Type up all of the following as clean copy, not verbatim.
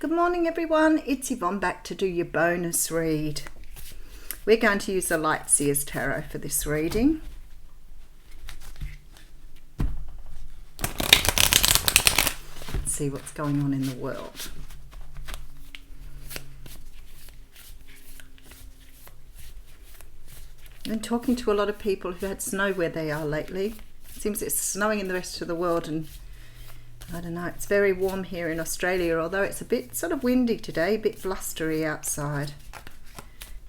Good morning everyone, it's Yvonne back to do your bonus read. We're going to use the Light Seers Tarot for this reading. Let's see what's going on in the world. I've been talking to a lot of people who had snow where they are lately. It seems it's snowing in the rest of the world, and I don't know, it's very warm here in Australia, although it's a bit sort of windy today, a bit blustery outside.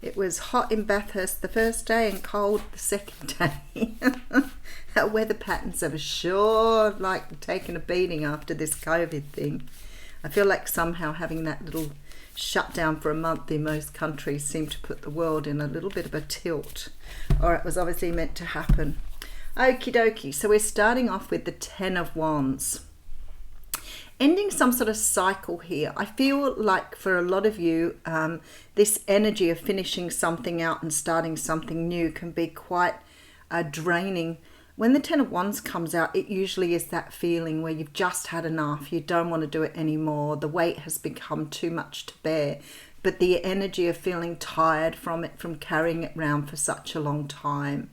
It was hot in Bathurst the first day and cold the second day. Our weather patterns have sure like taken a beating after this COVID thing. I feel like somehow having that little shutdown for a month in most countries seemed to put the world in a little bit of a tilt, or it was obviously meant to happen. Okie dokie, so we're starting off with the Ten of Wands. Ending some sort of cycle here. I feel like for a lot of you, this energy of finishing something out and starting something new can be quite draining. When the Ten of Wands comes out, it usually is that feeling where you've just had enough, you don't want to do it anymore, the weight has become too much to bear, but the energy of feeling tired from it, from carrying it around for such a long time.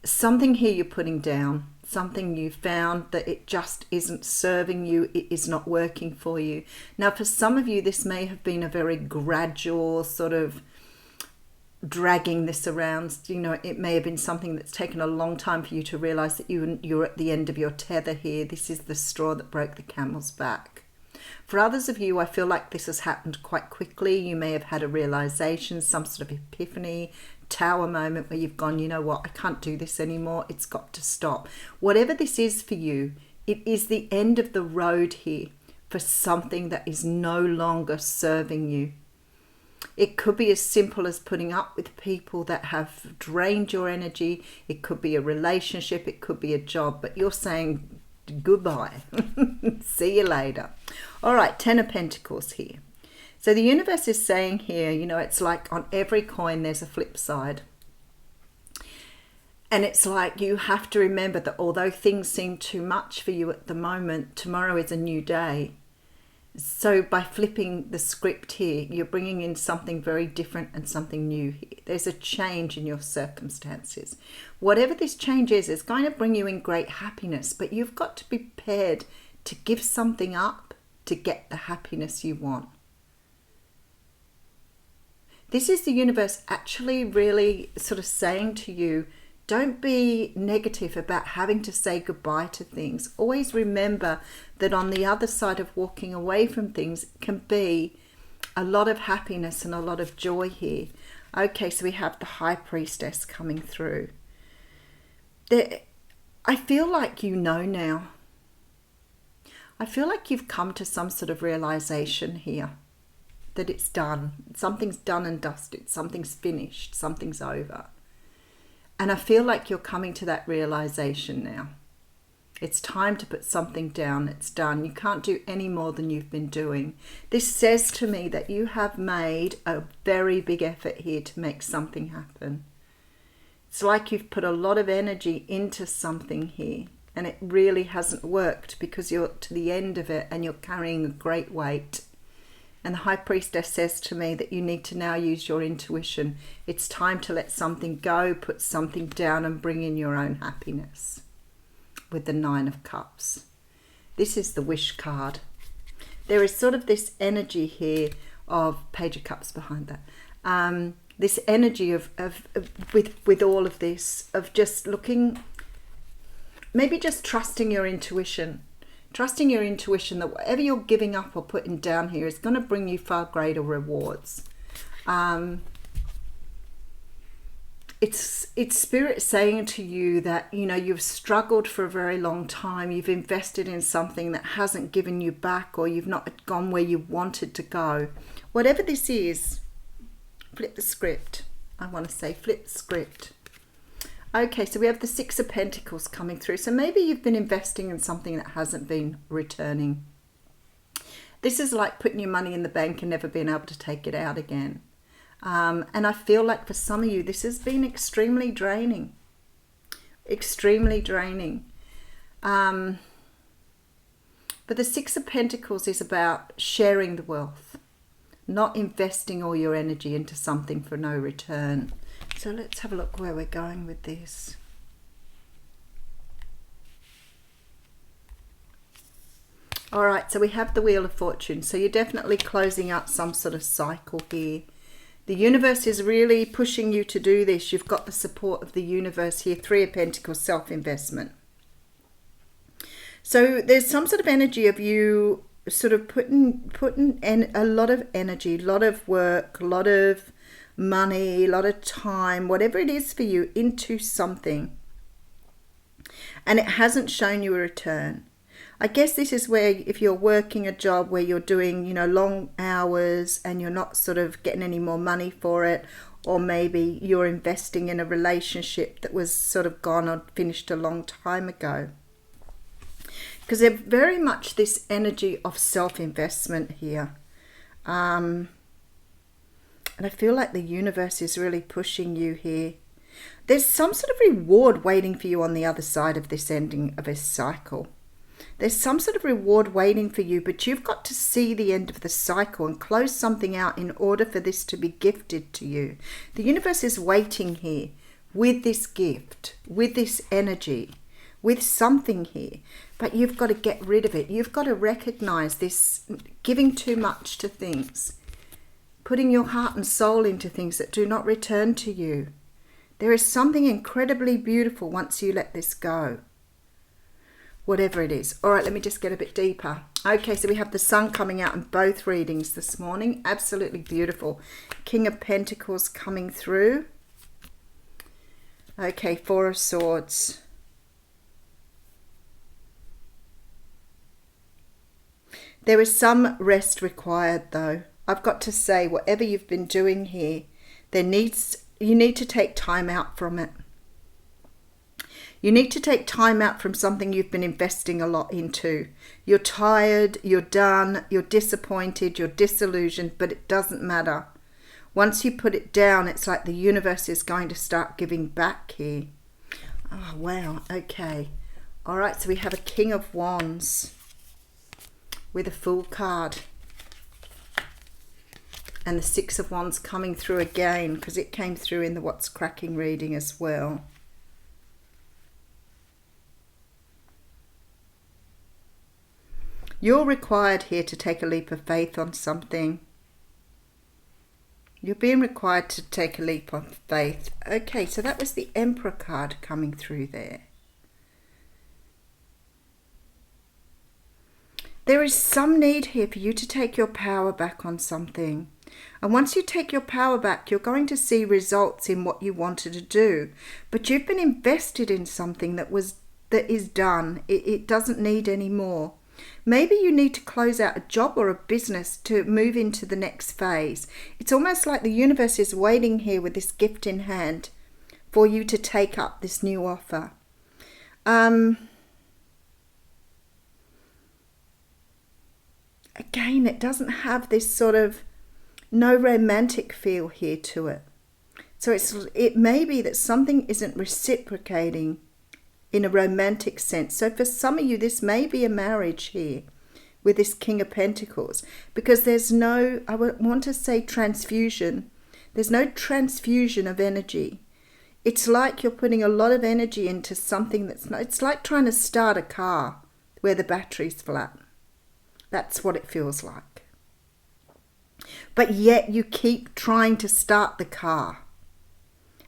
Something here you're putting down. Something you found that it just isn't serving you, it is not working for you. Now, for some of you, this may have been a very gradual sort of dragging this around. You know, it may have been something that's taken a long time for you to realize that you're at the end of your tether here. This is the straw that broke the camel's back. For others of you, I feel like this has happened quite quickly. You may have had a realization, some sort of epiphany, tower moment where you've gone, you know what, I can't do this anymore, it's got to stop. Whatever this is for you, it is the end of the road here for something that is no longer serving you. It could be as simple as putting up with people that have drained your energy. It could be a relationship, it could be a job, but you're saying goodbye. See you later. All right, Ten of Pentacles here. So the universe is saying here, you know, it's like on every coin there's a flip side. And it's like you have to remember that although things seem too much for you at the moment, tomorrow is a new day. So by flipping the script here, you're bringing in something very different and something new here. There's a change in your circumstances. Whatever this change is going to bring you in great happiness, but you've got to be prepared to give something up to get the happiness you want. This is the universe actually really sort of saying to you, don't be negative about having to say goodbye to things. Always remember that on the other side of walking away from things can be a lot of happiness and a lot of joy here. Okay, so we have the High Priestess coming through. I feel like you know now. I feel like you've come to some sort of realization here. That it's done. Something's done and dusted. Something's finished. Something's over. And I feel like you're coming to that realization now. It's time to put something down. It's done. You can't do any more than you've been doing. This says to me that you have made a very big effort here to make something happen. It's like you've put a lot of energy into something here, and it really hasn't worked because you're to the end of it and you're carrying a great weight. And the High Priestess says to me that you need to now use your intuition. It's time to let something go, put something down and bring in your own happiness. With the Nine of Cups. This is the wish card. There is sort of this energy here of Page of Cups behind that. This energy of with all of this, of just looking, maybe just trusting your intuition. Trusting your intuition that whatever you're giving up or putting down here is going to bring you far greater rewards. It's Spirit saying to you that, you know, you've struggled for a very long time. You've invested in something that hasn't given you back, or you've not gone where you wanted to go. Whatever this is, flip the script. I want to say flip the script. Okay, so we have the Six of Pentacles coming through. So maybe you've been investing in something that hasn't been returning. This is like putting your money in the bank and never being able to take it out again. And I feel like for some of you, this has been extremely draining. Extremely draining. But the Six of Pentacles is about sharing the wealth, not investing all your energy into something for no return. So let's have a look where we're going with this. All right, so we have the Wheel of Fortune. So you're definitely closing out some sort of cycle here. The universe is really pushing you to do this. You've got the support of the universe here. Three of Pentacles, self-investment. So there's some sort of energy of you sort of putting a lot of energy, a lot of work, a lot of money, a lot of time, whatever it is for you, into something. And it hasn't shown you a return. I guess this is where if you're working a job where you're doing, long hours and you're not sort of getting any more money for it, or maybe you're investing in a relationship that was sort of gone or finished a long time ago. Because they're very much this energy of self-investment here. And I feel like the universe is really pushing you here. There's some sort of reward waiting for you on the other side of this ending of this cycle. There's some sort of reward waiting for you, but you've got to see the end of the cycle and close something out in order for this to be gifted to you. The universe is waiting here with this gift, with this energy, with something here, but you've got to get rid of it. You've got to recognize this giving too much to things, putting your heart and soul into things that do not return to you. There is something incredibly beautiful once you let this go. Whatever it is. All right, let me just get a bit deeper. Okay, so we have the Sun coming out in both readings this morning. Absolutely beautiful. King of Pentacles coming through. Okay, Four of Swords. There is some rest required though. I've got to say, whatever you've been doing here, you need to take time out from it. You need to take time out from something you've been investing a lot into. You're tired, you're done, you're disappointed, you're disillusioned, but it doesn't matter. Once you put it down, it's like the universe is going to start giving back here. Oh, wow. Okay. All right, so we have a King of Wands with a Fool card. And the Six of Wands coming through again, because it came through in the What's Cracking reading as well. You're required here to take a leap of faith on something. You're being required to take a leap of faith. Okay, so that was the Emperor card coming through there. There is some need here for you to take your power back on something. And once you take your power back, you're going to see results in what you wanted to do. But you've been invested in something that is done. It doesn't need any more. Maybe you need to close out a job or a business to move into the next phase. It's almost like the universe is waiting here with this gift in hand for you to take up this new offer. Again, it doesn't have this sort of no romantic feel here to it. So it may be that something isn't reciprocating in a romantic sense. So for some of you, this may be a marriage here with this King of Pentacles, because there's no, I want to say transfusion. There's no transfusion of energy. It's like you're putting a lot of energy into something that's not, it's like trying to start a car where the battery's flat. That's what it feels like. But yet you keep trying to start the car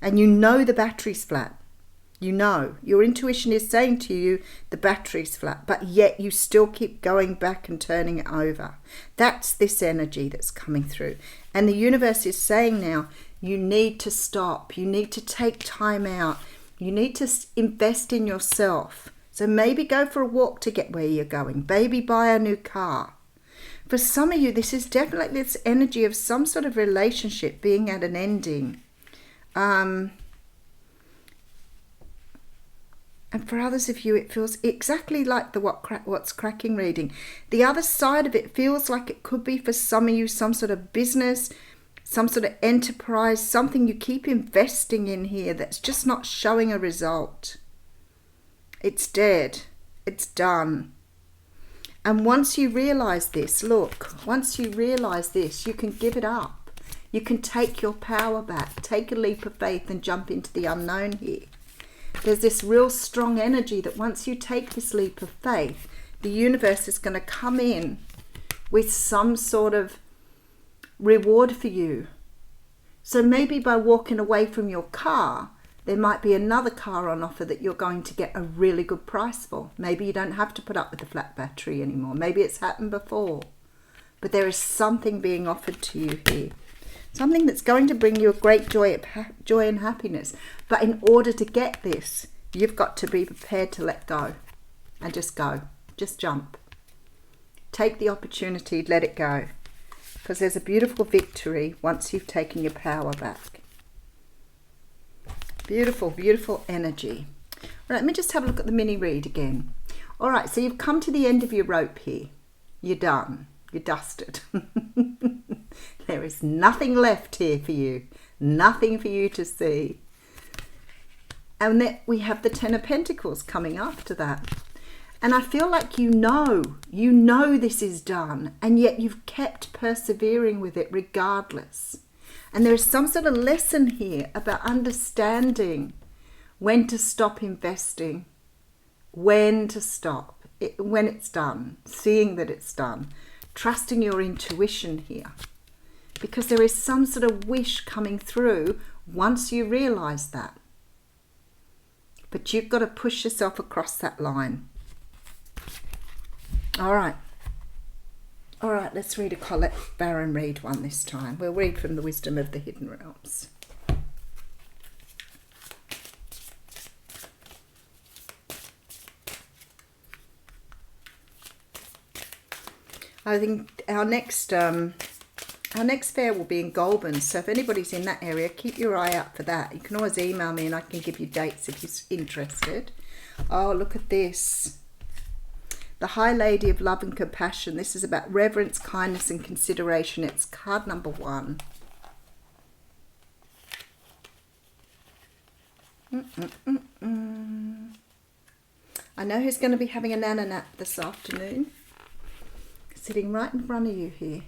and you know the battery's flat. You know, your intuition is saying to you the battery's flat, but yet you still keep going back and turning it over. That's this energy that's coming through. And the universe is saying now, you need to stop. You need to take time out. You need to invest in yourself. So maybe go for a walk to get where you're going. Maybe buy a new car. For some of you, this is definitely this energy of some sort of relationship being at an ending. And for others of you, it feels exactly like the What's Cracking reading. The other side of it feels like it could be for some of you some sort of business, some sort of enterprise, something you keep investing in here that's just not showing a result. It's dead. It's done. And once you realize this, look, once you realize this, you can give it up. You can take your power back, take a leap of faith and jump into the unknown here. There's this real strong energy that once you take this leap of faith, the universe is going to come in with some sort of reward for you. So maybe by walking away from your car, there might be another car on offer that you're going to get a really good price for. Maybe you don't have to put up with the flat battery anymore. Maybe it's happened before. But there is something being offered to you here. Something that's going to bring you a great joy and happiness. But in order to get this, you've got to be prepared to let go. And just go. Just jump. Take the opportunity, let it go. Because there's a beautiful victory once you've taken your power back. Beautiful, beautiful energy. Right, let me just have a look at the mini read again. All right, so you've come to the end of your rope here. You're done. You're dusted. There is nothing left here for you. Nothing for you to see. And then we have the Ten of Pentacles coming after that. And I feel like you know this is done, and yet you've kept persevering with it regardless. And there is some sort of lesson here about understanding when to stop investing, when to stop, when it's done, seeing that it's done, trusting your intuition here. Because there is some sort of wish coming through once you realize that. But you've got to push yourself across that line. All right, let's read a Colette Baron read one this time. We'll read from the Wisdom of the Hidden Realms. I think our next fair will be in Goulburn, so if anybody's in that area, keep your eye out for that. You can always email me and I can give you dates if you're interested. Oh, look at this. The High Lady of Love and Compassion. This is about reverence, kindness and consideration. It's card number 1. I know who's going to be having a nana nap this afternoon. Sitting right in front of you here.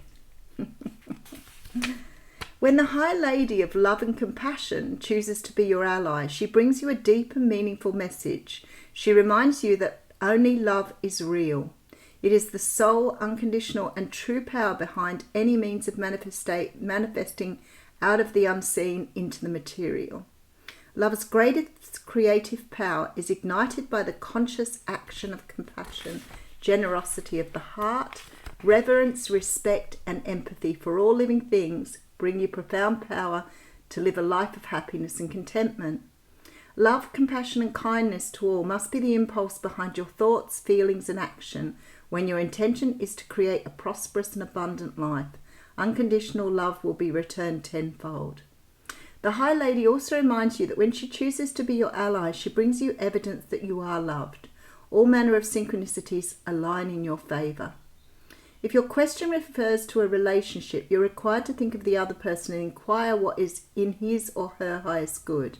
When the High Lady of Love and Compassion chooses to be your ally, she brings you a deep and meaningful message. She reminds you that only love is real. It is the sole, unconditional and true power behind any means of manifesting out of the unseen into the material. Love's greatest creative power is ignited by the conscious action of compassion, generosity of the heart, reverence, respect and empathy for all living things bring you profound power to live a life of happiness and contentment. Love, compassion and kindness to all must be the impulse behind your thoughts, feelings and action when your intention is to create a prosperous and abundant life. Unconditional love will be returned tenfold. The High Lady also reminds you that when she chooses to be your ally, she brings you evidence that you are loved. All manner of synchronicities align in your favour. If your question refers to a relationship, you're required to think of the other person and inquire what is in his or her highest good.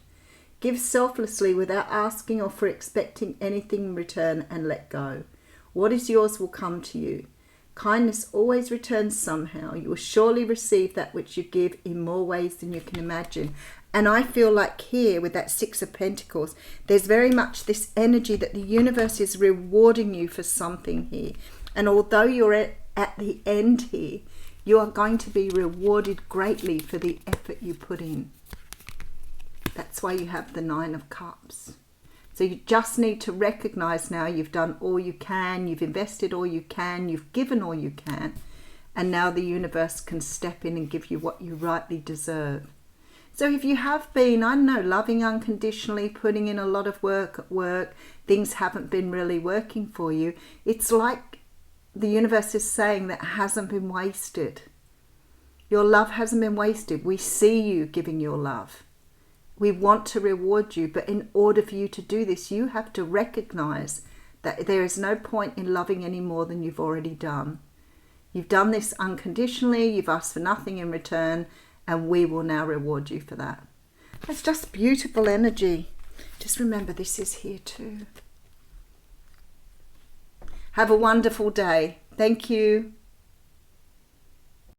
Give selflessly without asking or for expecting anything in return and let go. What is yours will come to you. Kindness always returns somehow. You will surely receive that which you give in more ways than you can imagine. And I feel like here with that Six of Pentacles, there's very much this energy that the universe is rewarding you for something here. And although you're at the end here, you are going to be rewarded greatly for the effort you put in. That's why you have the Nine of Cups. So you just need to recognize now you've done all you can, you've invested all you can, you've given all you can, and now the universe can step in and give you what you rightly deserve. So if you have been, I don't know, loving unconditionally, putting in a lot of work at work, things haven't been really working for you, it's like the universe is saying that hasn't been wasted. Your love hasn't been wasted. We see you giving your love. We want to reward you, but in order for you to do this, you have to recognize that there is no point in loving any more than you've already done. You've done this unconditionally, you've asked for nothing in return, and we will now reward you for that. That's just beautiful energy. Just remember, this is here too. Have a wonderful day. Thank you.